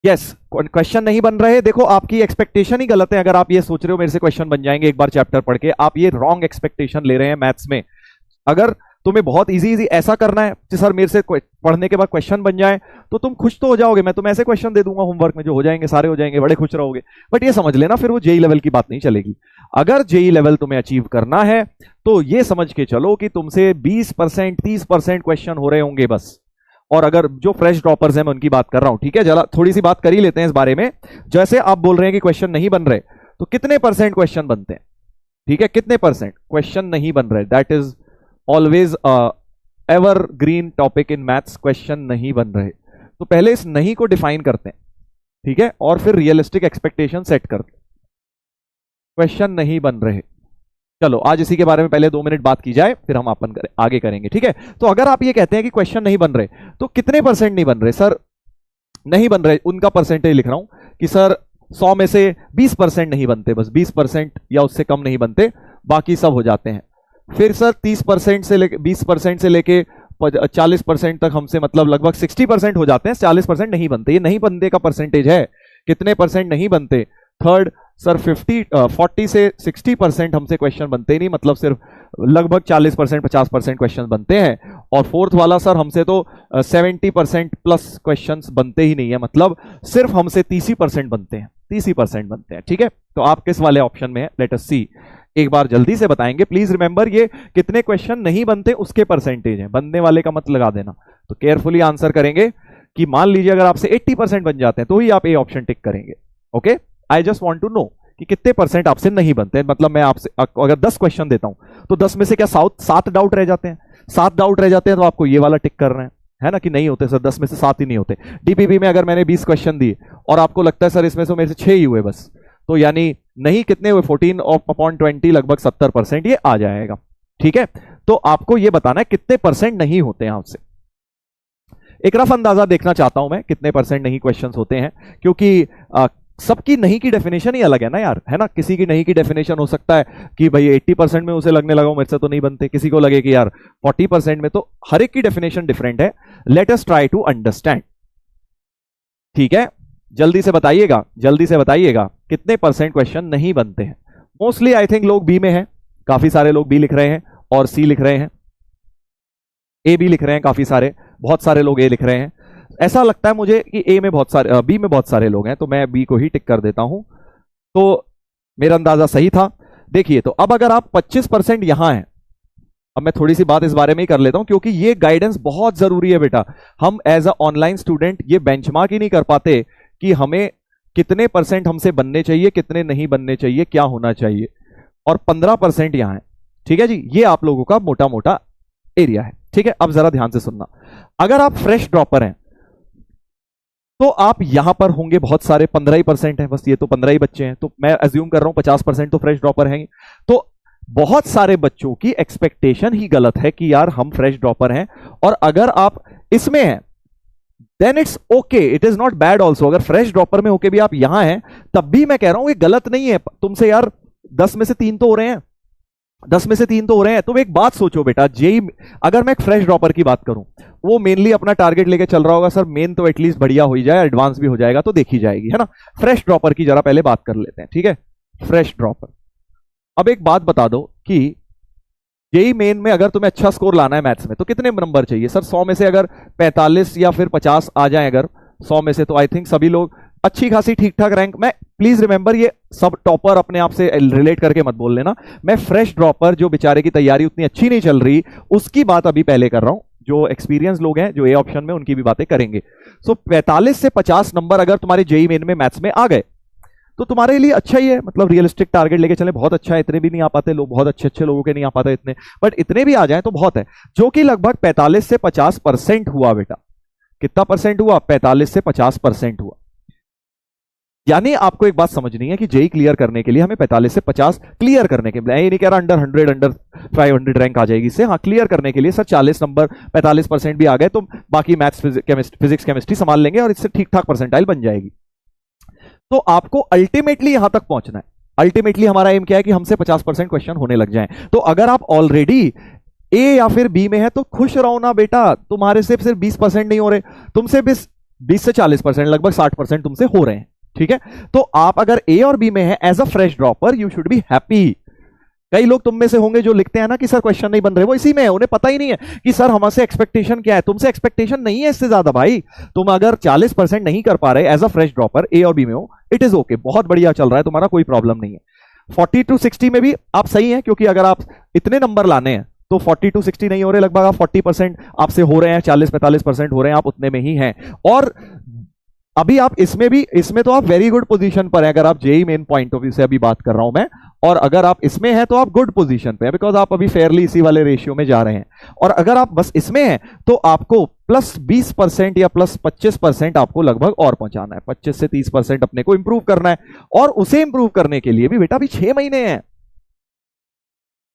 Yes, question नहीं बन रहे। देखो आपकी एक्सपेक्टेशन ही गलत है। अगर आप ये सोच रहे हो मेरे से क्वेश्चन बन जाएंगे एक बार चैप्टर पढ़ के, आप ये रॉन्ग एक्सपेक्टेशन ले रहे हैं मैथ्स में। अगर तुम्हें बहुत इजी इजी ऐसा करना है कि सर मेरे से पढ़ने के बाद क्वेश्चन बन जाए, तो तुम खुश तो हो जाओगे। मैं तुम्हें ऐसे क्वेश्चन दे दूंगा होमवर्क में जो हो जाएंगे, सारे हो जाएंगे, बड़े खुश रहोगे। बट ये समझ लेना फिर वो जेई लेवल की बात नहीं चलेगी। अगर जेई लेवल तुम्हें अचीव करना है तो ये समझ के चलो कि तुमसे 20% 30% क्वेश्चन हो रहे होंगे बस। और अगर जो फ्रेश ड्रॉपर्स हैं मैं उनकी बात कर रहा हूं, ठीक है। जरा थोड़ी सी बात कर ही लेते हैं इस बारे में। जैसे आप बोल रहे हैं कि क्वेश्चन नहीं बन रहे, तो कितने परसेंट क्वेश्चन बनते हैं? ठीक है, कितने परसेंट क्वेश्चन नहीं बन रहे? That is always ever green topic in maths. Question नहीं बन रहे, तो पहले इस नहीं को डिफाइन करते हैं, ठीक है, और फिर रियलिस्टिक एक्सपेक्टेशन सेट करते हैं। क्वेश्चन नहीं बन रहे, चलो आज इसी के बारे में पहले 2 मिनट बात की जाए, फिर हम अपन आगे करेंगे, ठीक है। तो अगर आप ये कहते हैं कि क्वेश्चन नहीं बन रहे, तो कितने परसेंट नहीं बन रहे? सर नहीं बन रहे, उनका परसेंटेज लिख रहा हूं कि सर 100 में से 20% नहीं बनते, बस 20% या उससे कम नहीं बनते, बाकी सब हो जाते हैं। फिर सर 30% से लेके 20% से लेके 40% तक हमसे मतलब लगभग 60% हो जाते हैं, 40% नहीं बनते। ये नहीं बनने का परसेंटेज है, कितने परसेंट नहीं बनते। थर्ड सर 40 से 60% हमसे क्वेश्चन बनते ही नहीं, मतलब सिर्फ लगभग 40% 50% क्वेश्चन बनते हैं। और फोर्थ वाला सर हमसे तो 70% प्लस क्वेश्चंस बनते ही नहीं है, मतलब सिर्फ हमसे 30% बनते हैं, 30% बनते हैं, ठीक है। तो आप किस वाले ऑप्शन में है? लेट अस सी, एक बार जल्दी से बताएंगे। प्लीज रिमेंबर, ये कितने क्वेश्चन नहीं बनते उसके परसेंटेज है, बनने वाले का मत लगा देना। तो केयरफुली आंसर करेंगे कि मान लीजिए अगर आपसे 80% बन जाते हैं तो ही आप ए ऑप्शन टिक करेंगे। Okay, I just want to know कि कितने परसेंट आपसे नहीं बनते हैं। मतलब मैं आपसे अगर 10 क्वेश्चन देता हूं तो 10 में से क्या 7 डाउट रह जाते हैं? 7 डाउट रह जाते हैं तो आपको ये वाला टिक कर रहे हैं, है ना, कि नहीं होते सर, 10 में से 7 ही नहीं होते। डीपीपी में अगर मैंने 20 क्वेश्चन दिए और आपको लगता है सर इसमें से मेरे से 6 ही हुए बस, तो यानी नहीं कितने हुए? 14/20, लगभग 70% ये आ जाएगा, ठीक है। तो आपको ये बताना है कितने परसेंट नहीं होते हैं आपसे। एक रफ अंदाजा देखना चाहता हूं मैं कितने परसेंट नहीं क्वेश्चंस होते हैं, क्योंकि सबकी नहीं की डेफिनेशन ही अलग है ना यार, है ना। किसी की नहीं की डेफिनेशन हो सकता है कि भाई 80% में उसे लगने लगा मेरे से तो नहीं बनते, किसी को लगे कि यार 40% में, तो हर एक की डेफिनेशन डिफरेंट है। Let us try to understand, ठीक है। जल्दी से बताइएगा, जल्दी से बताइएगा कितने परसेंट क्वेश्चन नहीं बनते हैं। मोस्टली आई थिंक लोग बी में हैं, काफी सारे लोग बी लिख रहे हैं और सी लिख रहे हैं, ए भी लिख रहे हैं काफी सारे, बहुत सारे लोग ए लिख रहे हैं। ऐसा लगता है मुझे कि ए में बहुत सारे, बी में बहुत सारे लोग हैं, तो मैं बी को ही टिक कर देता हूं। तो मेरा अंदाजा सही था। देखिए, तो अब अगर आप 25% यहां हैं, अब मैं थोड़ी सी बात इस बारे में ही कर लेता हूं क्योंकि ये गाइडेंस बहुत जरूरी है बेटा। हम एज अ ऑनलाइन स्टूडेंट ये बेंचमार्क ही नहीं कर पाते कि हमें कितने परसेंट हमसे बनने चाहिए, कितने नहीं बनने चाहिए, क्या होना चाहिए। और 15% यहां है, ठीक है जी। ये आप लोगों का मोटा मोटा एरिया है, ठीक है। अब जरा ध्यान से सुनना, अगर आप फ्रेश ड्रॉपर हैं तो आप यहां पर होंगे बहुत सारे, 15% है बस, ये तो 15 ही बच्चे हैं, तो मैं अज्यूम कर रहा हूं 50% तो फ्रेश ड्रॉपर हैं। तो बहुत सारे बच्चों की एक्सपेक्टेशन ही गलत है कि यार हम फ्रेश ड्रॉपर हैं। और अगर आप इसमें हैं then it's okay, it is not bad also. अगर फ्रेश ड्रॉपर में होके भी आप यहां हैं तब भी मैं कह रहा हूं ये गलत नहीं है तुमसे यार। 10 में से 3 तो हो रहे हैं, 10 में से 3 तो हो रहे हैं। तो एक बात सोचो बेटा, जेई अगर मैं एक फ्रेश ड्रॉपर की बात करूं, वो मेनली अपना टारगेट लेके चल रहा होगा सर मेन तो एटलीस्ट बढ़िया हो ही जाए, एडवांस भी हो जाएगा तो देखी जाएगी, है ना। फ्रेश ड्रॉपर की जरा पहले बात कर लेते हैं, ठीक है। फ्रेश ड्रॉपर, अब एक बात बता दो कि जेई मेन में अगर तुम्हें अच्छा स्कोर लाना है मैथ्स में तो कितने नंबर चाहिए? सर 100 में से अगर 45 या फिर 50 आ जाए अगर 100 में से, तो आई थिंक सभी लोग अच्छी खासी ठीक ठाक रैंक। मैं प्लीज रिमेंबर, ये सब टॉपर अपने आप से रिलेट करके मत बोल लेना। मैं फ्रेश ड्रॉपर जो बेचारे की तैयारी उतनी अच्छी नहीं चल रही उसकी बात अभी पहले कर रहा हूं। जो एक्सपीरियंस लोग हैं जो ए ऑप्शन में, उनकी भी बातें करेंगे। सो 45 से 50 नंबर अगर तुम्हारे जेई मेन में मैथ्स में आ गए तो तुम्हारे लिए अच्छा ही है, मतलब रियलिस्टिक टारगेट लेके चले, बहुत अच्छा है। इतने भी नहीं आ पाते लोग, बहुत अच्छे अच्छे लोगों के नहीं आ पाते इतने, बट इतने भी आ जाए तो बहुत है, जो कि लगभग 45 से 50% हुआ बेटा। कितना परसेंट हुआ? 45 से 50% हुआ। यानी आपको एक बात समझनी है कि जेई क्लियर करने के लिए हमें 45 से 50 क्लियर करने के लिए, ये नहीं कह रहा अंडर 100 अंडर 500 रैंक आ जाएगी इससे, हाँ क्लियर करने के लिए सर 40 नंबर 45% भी आ गए तो बाकी मैथ्स फिजिक्स केमिस्ट्री संभाल लेंगे और इससे ठीक ठाक परसेंटाइल बन जाएगी। तो आपको अल्टीमेटली यहां तक पहुंचना है। अल्टीमेटली हमारा एम क्या है कि हमसे 50% क्वेश्चन होने लग जाएं। तो अगर आप ऑलरेडी ए या फिर बी में है तो खुश रहो ना बेटा, तुम्हारे से सिर्फ 20% नहीं हो रहे, तुमसे 20 से 40%, लगभग 60% तुमसे हो रहे हैं। ठीक है, तो आप अगर ए और बी में है as a fresh dropper, you should be happy. कई लोग तुम में से होंगे जो लिखते हैं ना कि सर क्वेश्चन नहीं बन रहे, वो इसी में है, उन्हें पता ही नहीं है कि सर हमसे एक्सपेक्टेशन क्या है। तुमसे एक्सपेक्टेशन नहीं है इससे ज्यादा भाई। तुम अगर 40% नहीं कर पा रहे एज अ फ्रेश ड्रॉपर, ए और बी में हो, इट इज ओके, बहुत बढ़िया चल रहा है तुम्हारा, कोई प्रॉब्लम नहीं है। 40 to 60 में भी आप सही हैं, क्योंकि अगर आप इतने नंबर लाने हैं तो 40 to 60 नहीं हो रहे, लगभग आप 40% आपसे हो रहे हैं, 40-45% हो रहे हैं, आप उतने में ही हैं। और अभी आप इसमें तो आप वेरी गुड पोजीशन पर है, अगर आप JEE Main point of view से अभी बात कर रहा हूं मैं। और अगर आप इसमें हैं तो आप गुड पोजीशन पे है, बिकॉज आप अभी फेयरली इसी वाले रेशियो में जा रहे हैं। और अगर आप बस इसमें हैं तो आपको प्लस 20% या प्लस 25% आपको लगभग और पहुंचाना है। 25 से 30% अपने को इंप्रूव करना है, और उसे इंप्रूव करने के लिए भी बेटा अभी 6 महीने हैं।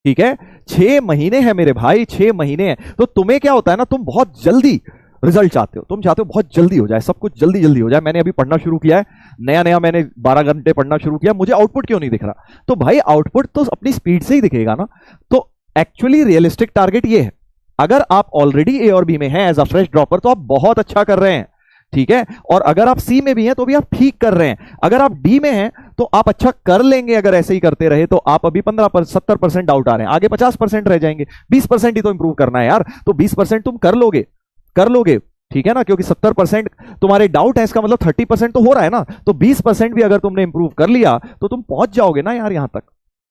ठीक है, 6 महीने हैं मेरे भाई, 6 महीने हैं। तो तुम्हें क्या होता है ना, तुम बहुत जल्दी रिजल्ट चाहते हो, तुम चाहते हो बहुत जल्दी हो जाए, सब कुछ जल्दी जल्दी हो जाए। मैंने अभी पढ़ना शुरू किया है, नया मैंने 12 घंटे पढ़ना शुरू किया, मुझे आउटपुट क्यों नहीं दिख रहा? तो भाई आउटपुट तो अपनी स्पीड से ही दिखेगा ना। तो एक्चुअली रियलिस्टिक टारगेट ये है, अगर आप ऑलरेडी ए और बी में हैं एज अ फ्रेश ड्रॉपर तो आप बहुत अच्छा कर रहे हैं। ठीक है, और अगर आप सी में भी हैं तो भी आप ठीक कर रहे हैं। अगर आप डी में हैं तो आप अच्छा कर लेंगे, अगर ऐसे ही करते रहे तो आप अभी 70% डाउट आ रहे हैं, आगे 50% रह जाएंगे। 20% ही तो इंप्रूव करना है यार, तो 20% तुम कर लोगे। ठीक है ना, क्योंकि 70% तुम्हारे डाउट है, इसका मतलब 30% तो हो रहा है ना। तो 20% भी अगर तुमने इंप्रूव कर लिया तो तुम पहुंच जाओगे ना यार यहां तक।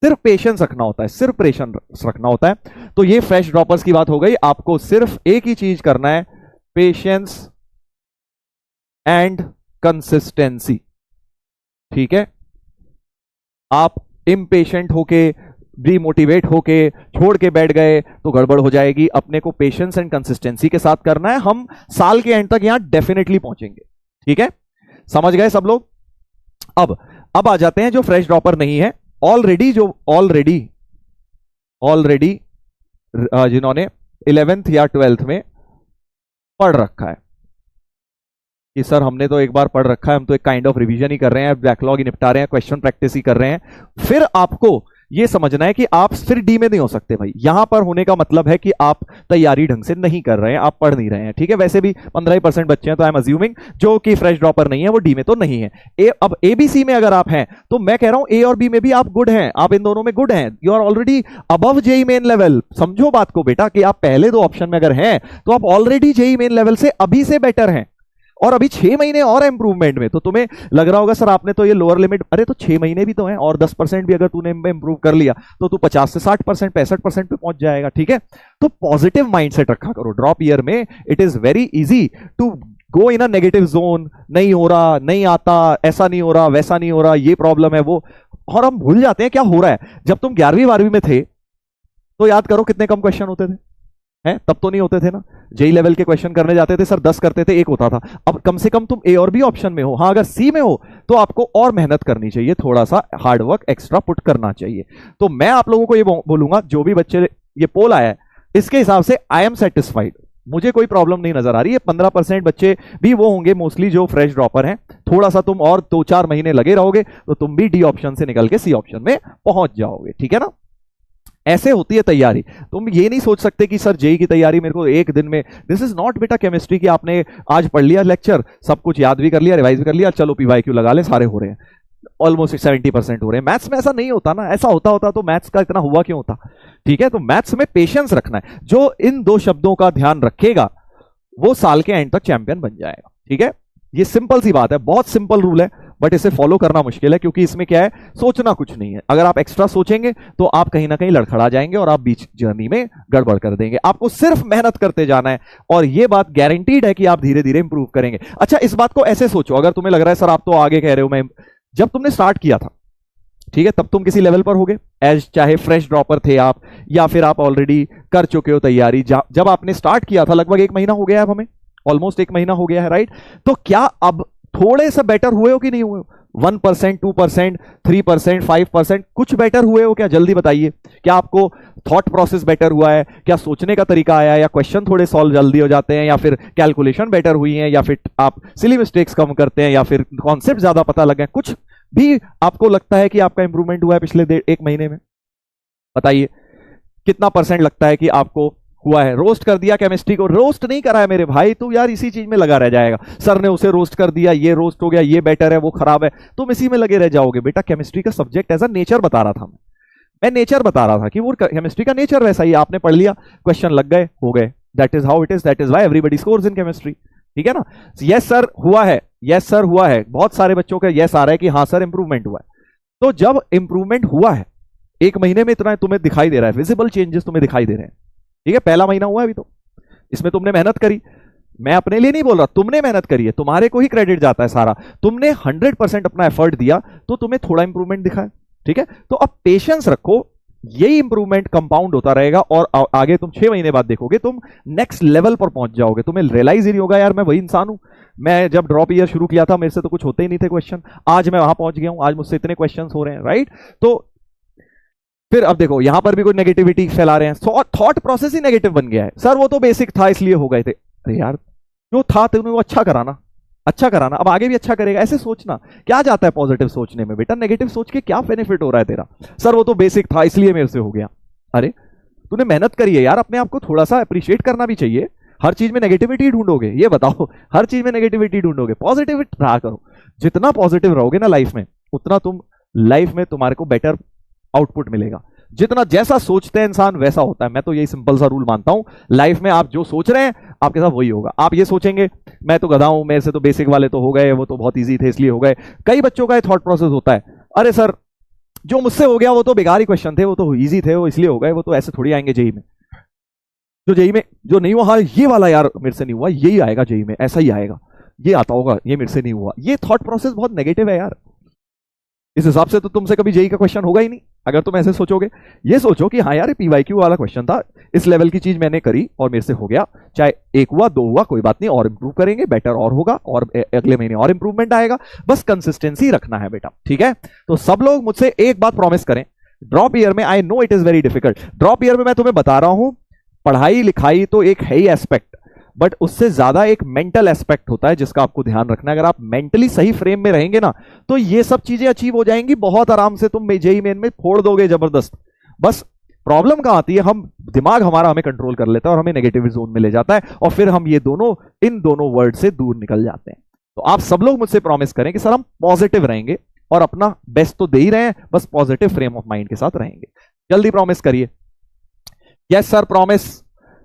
सिर्फ पेशेंस रखना होता है, सिर्फ पेशेंस रखना होता है। तो ये फ्रेश ड्रॉपर्स की बात हो गई। आपको सिर्फ एक ही चीज करना है, पेशेंस एंड कंसिस्टेंसी। ठीक है, आप इम्पेशेंट होके, डिमोटिवेट होके छोड़ के बैठ गए तो गड़बड़ हो जाएगी। अपने को पेशेंस एंड कंसिस्टेंसी के साथ करना है। हम साल के एंड तक यहां डेफिनेटली पहुंचेंगे। ठीक है, समझ गए सब लोग? अब आ जाते हैं जो फ्रेश ड्रॉपर नहीं है, ऑलरेडी जिन्होंने 11th या 12th में पढ़ रखा है कि सर हमने तो एक बार पढ़ रखा है, हम तो एक काइंड ऑफ रिवीजन ही कर रहे हैं, बैकलॉग ही निपटा रहे हैं, क्वेश्चन प्रैक्टिस ही कर रहे हैं। फिर आपको ये समझना है कि आप फिर डी में नहीं हो सकते भाई। यहां पर होने का मतलब है कि आप तैयारी ढंग से नहीं कर रहे हैं, आप पढ़ नहीं रहे हैं। ठीक है, वैसे भी 15% बच्चे हैं, तो आई एम अज्यूमिंग जो कि फ्रेश ड्रॉपर नहीं है वो डी में तो नहीं है। अब ए बी सी में अगर आप हैं तो मैं कह रहा हूं ए और बी में भी आप गुड हैं, आप इन दोनों में गुड हैं, you are already above JEE Main level. समझो बात को बेटा कि आप पहले 2 ऑप्शन में अगर हैं तो आप ऑलरेडी जेई मेन लेवल से अभी से बेटर हैं, और अभी 6 महीने और इंप्रूवमेंट में। तो तुम्हें लग रहा होगा सर आपने तो ये लोअर लिमिट, अरे तो 6 महीने भी तो हैं, और 10% भी अगर तूने इंप्रूव कर लिया तो तू 50 से 60%, 65% पे पहुंच जाएगा। ठीक है, तो पॉजिटिव माइंडसेट रखा करो। ड्रॉप ईयर में it is very easy to go in a negative zone. नहीं हो रहा, नहीं आता, ऐसा नहीं हो रहा, वैसा नहीं हो रहा, ये प्रॉब्लम है वो, और हम भूल जाते हैं क्या हो रहा है। जब तुम 11वीं 12वीं में थे तो याद करो कितने कम क्वेश्चन होते थे, हैं? तब तो नहीं होते थे ना। जेई लेवल के क्वेश्चन करने जाते थे सर 10 करते थे, 1 होता था। अब कम से कम तुम ए और बी ऑप्शन में हो। हाँ, अगर सी में हो तो आपको और मेहनत करनी चाहिए, थोड़ा सा हार्ड वर्क एक्स्ट्रा पुट करना चाहिए। तो मैं आप लोगों को ये बोलूंगा, जो भी बच्चे, ये पोल आया है इसके हिसाब से आई एम सेटिस्फाइड, मुझे कोई प्रॉब्लम नहीं नजर आ रही है। 15% बच्चे भी वो होंगे मोस्टली जो फ्रेश ड्रॉपर हैं। थोड़ा सा तुम और 2-4 महीने लगे रहोगे तो तुम भी डी ऑप्शन से निकल के सी ऑप्शन में पहुंच जाओगे। ठीक है ना, ऐसे होती है तैयारी। तुम ये नहीं सोच सकते कि सर जेई की तैयारी मेरे को एक दिन में, दिस इज नॉट बेटा केमिस्ट्री की आपने आज पढ़ लिया लेक्चर, सब कुछ याद भी कर लिया, रिवाइज भी कर लिया, चलो पीवाईक्यू लगा ले, सारे हो रहे हैं, ऑलमोस्ट 70% हो रहे हैं। मैथ्स में ऐसा नहीं होता ना, ऐसा होता तो मैथ्स का इतना हुआ क्यों होता? ठीक है, तो मैथ्स में पेशेंस रखना है। जो इन 2 शब्दों का ध्यान रखेगा वो साल के एंड तक चैंपियन बन जाएगा। ठीक है, ये सिंपल सी बात है, बहुत सिंपल रूल है, बट इसे फॉलो करना मुश्किल है क्योंकि इसमें क्या है, सोचना कुछ नहीं है। अगर आप एक्स्ट्रा सोचेंगे तो आप कहीं ना कहीं लड़खड़ा जाएंगे और आप बीच जर्नी में गड़बड़ कर देंगे। आपको सिर्फ मेहनत करते जाना है और ये बात गारंटीड है कि आप धीरे धीरे इंप्रूव करेंगे। अच्छा, इस बात को ऐसे सोचो, अगर तुम्हें लग रहा है सर आप तो आगे कह रहे हो, मैं जब तुमने स्टार्ट किया था, ठीक है, तब तुम किसी लेवल पर होगे, एज चाहे फ्रेश ड्रॉपर थे आप या फिर आप ऑलरेडी कर चुके हो तैयारी। जब आपने स्टार्ट किया था लगभग 1 महीना हो गया है, अब हमें ऑलमोस्ट 1 महीना हो गया है, राइट? तो क्या अब थोड़े से बेटर हुए हो कि नहीं हुए हो? 1%, 2%, 3%, 5% कुछ बेटर हुए हो क्या? जल्दी बताइए। क्या आपको थॉट प्रोसेस बेटर हुआ है? क्या सोचने का तरीका आया है? या क्वेश्चन थोड़े सॉल्व जल्दी हो जाते हैं? या फिर कैलकुलेशन बेटर हुई है? या फिर आप सिली मिस्टेक्स कम करते हैं? या फिर कॉन्सेप्ट ज्यादा पता लगे? कुछ भी आपको लगता है कि आपका इंप्रूवमेंट हुआ है पिछले 1 महीने में? बताइए कितना % लगता है कि आपको हुआ है, रोस्ट कर दिया केमिस्ट्री को। रोस्ट नहीं करा है मेरे भाई, तू यार इसी चीज में लगा रह जाएगा। सर ने उसे रोस्ट कर दिया, ये रोस्ट हो गया, ये बेटर है, वो खराब है, तुम इसी में लगे रह जाओगे। बेटा केमिस्ट्री का सब्जेक्ट एज अ नेचर बता रहा था मैं नेचर बता रहा था कि वो केमिस्ट्री का नेचर वैसा ही, आपने पढ़ लिया, क्वेश्चन लग गए, हो गए। That is how it is, that is why everybody scores in chemistry. ठीक है ना? यस सर हुआ है, यस सर हुआ है, बहुत सारे बच्चों का यस आ रहा है कि हाँ सर इंप्रूवमेंट हुआ है। तो जब इंप्रूवमेंट हुआ है, एक महीने में इतना तुम्हें दिखाई दे रहा है, विजिबल चेंजेस तुम्हें दिखाई दे रहे हैं, ठीक है, पहला महीना हुआ है अभी, तो इसमें तुमने मेहनत करी। मैं अपने लिए नहीं बोल रहा, तुमने मेहनत करी है, तुम्हारे को ही क्रेडिट जाता है सारा। तुमने 100% अपना एफर्ट दिया तो तुम्हें थोड़ा इंप्रूवमेंट दिखा है। ठीक है, तो अब पेशेंस रखो, यही इंप्रूवमेंट कंपाउंड होता रहेगा और आगे तुम 6 महीने बाद देखोगे तुम नेक्स्ट लेवल पर पहुंच जाओगे। तुम्हें रियलाइज ही नहीं होगा यार मैं वही इंसान हूं, मैं जब ड्रॉप ईयर शुरू किया था मेरे से तो कुछ होते ही नहीं थे क्वेश्चन, आज मैं वहां पहुंच गया हूं, आज मुझसे इतने क्वेश्चन हो रहे हैं। राइट? तो फिर अब देखो यहां पर भी कोई नेगेटिविटी फैला रहे हैं, थॉट प्रोसेस ही नेगेटिव बन गया है। सर वो तो बेसिक था इसलिए हो गए थे। अरे यार जो था तुमने वो अच्छा कराना, अच्छा कराना, अब आगे भी अच्छा करेगा, ऐसे सोचना। क्या जाता है पॉजिटिव सोचने में बेटा? नेगेटिव सोच के क्या बेनिफिट हो रहा है तेरा? सर वो तो बेसिक था इसलिए मेरे से हो गया। अरे तूने मेहनत करी है यार, अपने आप को थोड़ा सा अप्रिशिएट करना भी चाहिए। हर चीज में नेगेटिविटी ढूंढोगे? ये बताओ, हर चीज में नेगेटिविटी ढूंढोगे? पॉजिटिविटी रहा करो। जितना पॉजिटिव रहोगे ना लाइफ में, उतना तुम लाइफ में तुम्हारे को बेटर आउटपुट मिलेगा। जितना जैसा सोचते हैं इंसान वैसा होता है। मैं तो यही सिंपल सा रूल मानता हूं, लाइफ में आप जो सोच रहे हैं आपके साथ वही होगा। आप ये सोचेंगे मैं तो गधा हूं, मेरे से तो बेसिक वाले तो हो गए, वो तो बहुत इजी थे इसलिए हो गए। कई बच्चों का ये थॉट प्रोसेस होता है, अरे सर जो मुझसे हो गया वो तो बेकार ही क्वेश्चन थे, वो तो इजी थे, वो इसलिए हो गए, वो तो ऐसे थोड़ी आएंगे जेई में। जो जेई में जो नहीं हुआ, हाँ ये वाला यार मेरे से नहीं हुआ, यही आएगा जेई में, ऐसा ही आएगा, ये आता होगा, ये मेरे से नहीं हुआ। ये थॉट प्रोसेस बहुत नेगेटिव है यार। इस हिसाब से तो तुमसे कभी जेई का क्वेश्चन होगा ही नहीं अगर तुम ऐसे सोचोगे। ये सोचो कि हाँ यार पीवाईक्यू वाला क्वेश्चन था, इस लेवल की चीज मैंने करी और मेरे से हो गया, चाहे 1 हुआ 2 हुआ कोई बात नहीं, और इंप्रूव करेंगे, बेटर और होगा, और अगले महीने और इंप्रूवमेंट आएगा। बस कंसिस्टेंसी रखना है बेटा। ठीक है, तो सब लोग मुझसे एक बात प्रॉमिस करें, ड्रॉप ईयर में, I know it is very difficult, drop year में मैं तुम्हें बता रहा हूं, पढ़ाई लिखाई तो एक है ही एस्पेक्ट, बट उससे ज्यादा एक मेंटल एस्पेक्ट होता है जिसका आपको ध्यान रखना है। अगर आप मेंटली सही फ्रेम में रहेंगे ना तो ये सब चीजें अचीव हो जाएंगी बहुत आराम से, तुम जेईई मेन में फोड़ दोगे जबरदस्त। बस प्रॉब्लम कहां आती है, हम दिमाग हमारा हमें कंट्रोल कर लेता है और हमें नेगेटिव जोन में ले जाता है, और फिर हम ये दोनों इन दोनों वर्ड से दूर निकल जाते हैं। तो आप सब लोग मुझसे प्रॉमिस करें कि सर हम पॉजिटिव रहेंगे और अपना बेस्ट तो दे ही रहे हैं, बस पॉजिटिव फ्रेम ऑफ माइंड के साथ रहेंगे। जल्दी प्रॉमिस करिए। Yes sir promise,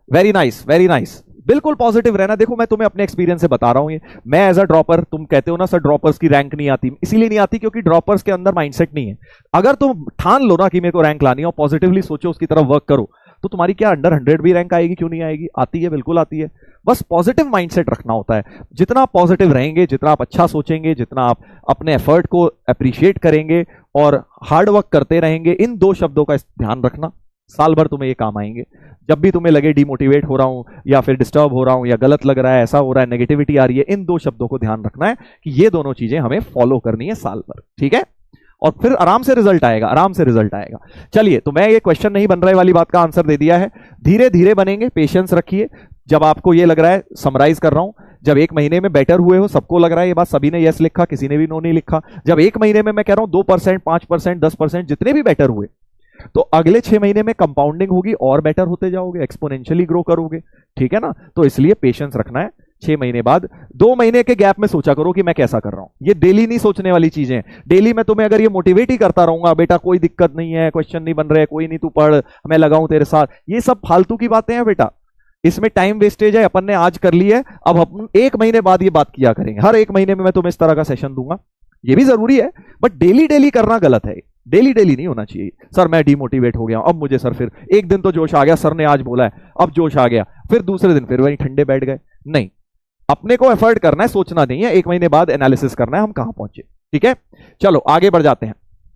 very nice very nice, बिल्कुल पॉजिटिव रहना। देखो मैं तुम्हें अपने एक्सपीरियंस से बता रहा हूं, ये मैं एज अ ड्रॉपर, तुम कहते हो ना सर ड्रॉपर्स की रैंक नहीं आती, इसीलिए नहीं आती क्योंकि ड्रॉपर्स के अंदर माइंडसेट नहीं है। अगर तुम ठान लो ना कि मेरे को रैंक लानी है और पॉजिटिवली सोचो, उसकी तरफ वर्क करो, तो तुम्हारी क्या अंडर 100 भी रैंक आएगी? क्यों नहीं आएगी? आती है, बिल्कुल आती है। बस पॉजिटिव माइंडसेट रखना होता है। जितना आप पॉजिटिव रहेंगे, जितना आप अच्छा सोचेंगे, जितना आप अपने एफर्ट को अप्रिशिएट करेंगे और हार्ड वर्क करते रहेंगे, इन 2 शब्दों का ध्यान रखना, साल भर तुम्हें ये काम आएंगे। जब भी तुम्हें लगे डिमोटिवेट हो रहा हूं या फिर डिस्टर्ब हो रहा हूं या गलत लग रहा है, ऐसा हो रहा है, नेगेटिविटी आ रही है, इन 2 शब्दों को ध्यान रखना है कि ये दोनों चीजें हमें फॉलो करनी है साल भर। ठीक है, और फिर आराम से रिजल्ट आएगा, आराम से रिजल्ट आएगा। चलिए, तो मैं ये क्वेश्चन नहीं बन रहे वाली बात का आंसर दे दिया है। धीरे धीरे बनेंगे, पेशेंस रखिए। जब आपको ये लग रहा है, समराइज कर रहा हूं, जब 1 महीने में बेटर हुए हो, सबको लग रहा है ये बात, सभी ने यस लिखा, किसी ने भी नो नहीं लिखा। जब 1 महीने में मैं कह रहा हूं 2%, 5%, 10% जितने भी बेटर हुए, तो अगले 6 महीने में कंपाउंडिंग होगी और बेटर होते जाओगे, एक्सपोनेंशियली ग्रो करोगे। ठीक है ना? तो इसलिए पेशेंस रखना है। 6 महीने बाद 2 महीने के गैप में सोचा करो कि मैं कैसा कर रहा हूं। ये डेली नहीं सोचने वाली चीजें। डेली मैं तुम्हें अगर ये मोटिवेट ही करता रहूंगा, बेटा कोई दिक्कत नहीं है, क्वेश्चन नहीं बन रहे, कोई नहीं, तू पढ़, मैं लगाऊं तेरे साथ, ये सब फालतू की बातें हैं बेटा, इसमें टाइम वेस्टेज है। अपन ने आज कर ली है, अब अपन 1 महीने बाद ये बात किया करेंगे। हर 1 महीने में मैं तुम्हें इस तरह का सेशन दूंगा, ये भी जरूरी है, बट डेली डेली करना गलत है। डेली डेली नहीं होना चाहिए। सर मैं डिमोटिवेट हो गया, अब मुझे सर फिर एक दिन तो जोश आ गया, सर ने आज बोला है, अब जोश आ गया, फिर दूसरे दिन फिर वही ठंडे बैठ गए। नहीं, अपने को एफर्ट करना है, सोचना नहीं है। 1 महीने बाद एनालिसिस करना है हम कहां पहुंचे। ठीक है, चलो आगे बढ़ जाते हैं।